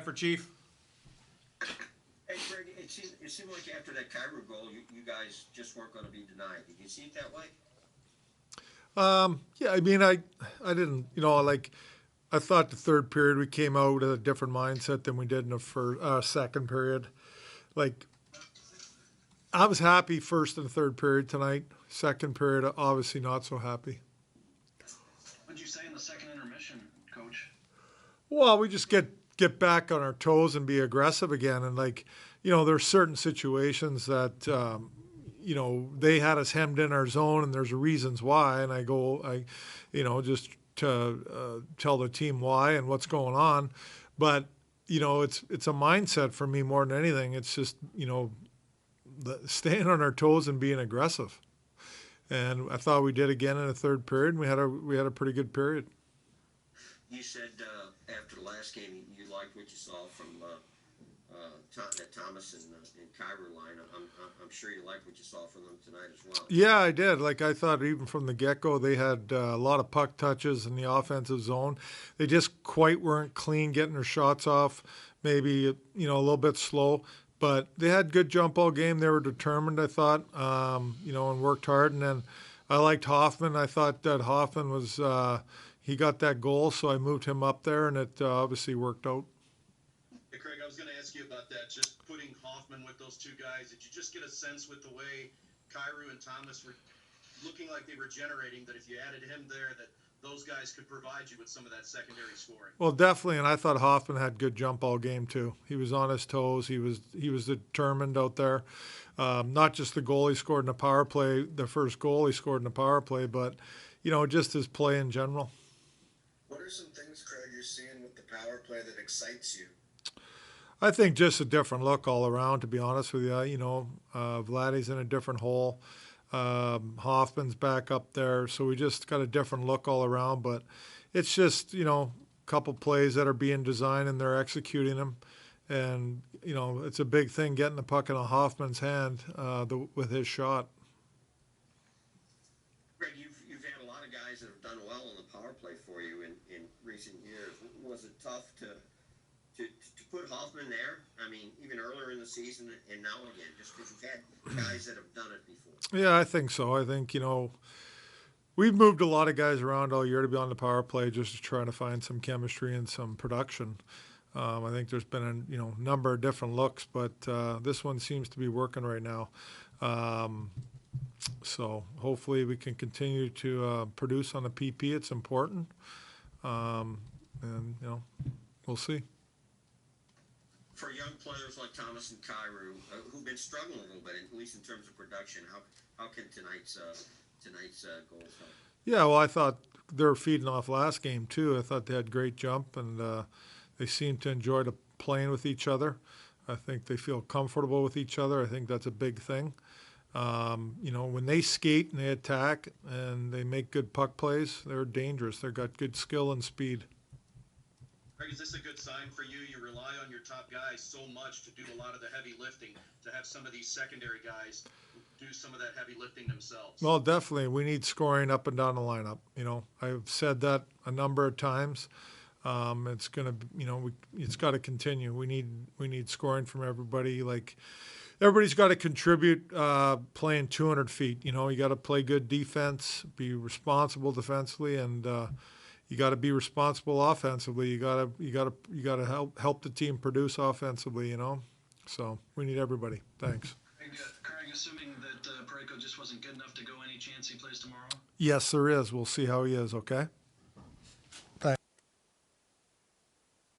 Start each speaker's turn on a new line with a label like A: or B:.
A: effort, Chief.
B: Hey, Craig, it seemed like after that Cairo goal, you guys just weren't going to be denied. Did you see it that way?
C: Yeah, I mean, I didn't, like, I thought the third period we came out with a different mindset than we did in the second period. Like, I was happy first and third period tonight. Second period, obviously not so happy.
D: What did you say in the second intermission, Coach?
C: Well, we just get back on our toes and be aggressive again. And, like, there's certain situations that, they had us hemmed in our zone, and there's reasons why. And just to tell the team why and what's going on. But, it's a mindset for me more than anything. It's just, staying on our toes and being aggressive. And I thought we did again in the third period, and we had a pretty good period.
B: You said after the last game you liked what you saw from that Thomas and Cairo line. I'm sure you liked what you saw from them tonight as well.
C: Yeah, I did. Like, I thought even from the get-go they had a lot of puck touches in the offensive zone. They just quite weren't clean getting their shots off, maybe a little bit slow. But they had good jump all game. They were determined, I thought, and worked hard. And then I liked Hoffman. I thought that Hoffman was he got that goal, so I moved him up there, and it obviously worked out.
D: Hey, Craig, I was going to ask you about that. Just putting Hoffman with those two guys, did you just get a sense with the way Cairo and Thomas were looking like they were generating, that if you added him there, that those guys could provide you with some of that secondary scoring?
C: Well, definitely, and I thought Hoffman had good jump all game too. He was on his toes. He was determined out there. Not just the goal he scored in the power play, the first goal he scored in the power play, but just his play in general.
E: What are some things, Craig, you're seeing with the power play that excites you?
C: I think just a different look all around, to be honest with you. Vladdy's in a different hole. Hoffman's back up there, so we just got a different look all around. But it's just, a couple plays that are being designed and they're executing them. And, it's a big thing getting the puck in a Hoffman's hand with his shot.
B: Greg, you've had a lot of guys that have done well on the power play for you in recent years. Was it tough to put Hoffman there? I mean, even earlier in the season and now again, just because you've had guys that have done it before.
C: Yeah, I think so. I think, we've moved a lot of guys around all year to be on the power play just to try to find some chemistry and some production. I think there's been a number of different looks, but this one seems to be working right now. So hopefully we can continue to produce on the PP. It's important. And, we'll see.
B: For young players like Thomas and Cairo, who've been struggling a little bit, at least in terms of production, how can tonight's goals help?
C: Yeah, well, I thought they were feeding off last game too. I thought they had great jump, and they seem to enjoy playing with each other. I think they feel comfortable with each other. I think that's a big thing. When they skate and they attack and they make good puck plays, they're dangerous. They've got good skill and speed.
D: Craig, is this a good sign for you? You rely on your top guys so much to do a lot of the heavy lifting, to have some of these secondary guys do some of that heavy lifting themselves.
C: Well, definitely. We need scoring up and down the lineup. I've said that a number of times. It's going to, it's got to continue. We need scoring from everybody. Like, everybody's got to contribute playing 200 feet. You got to play good defense, be responsible defensively, and you got to be responsible offensively. You got to help the team produce offensively. So we need everybody. Thanks.
D: Craig, assuming that Parayko just wasn't good enough to go, any chance he plays tomorrow?
C: Yes, there is. We'll see how he is. Okay.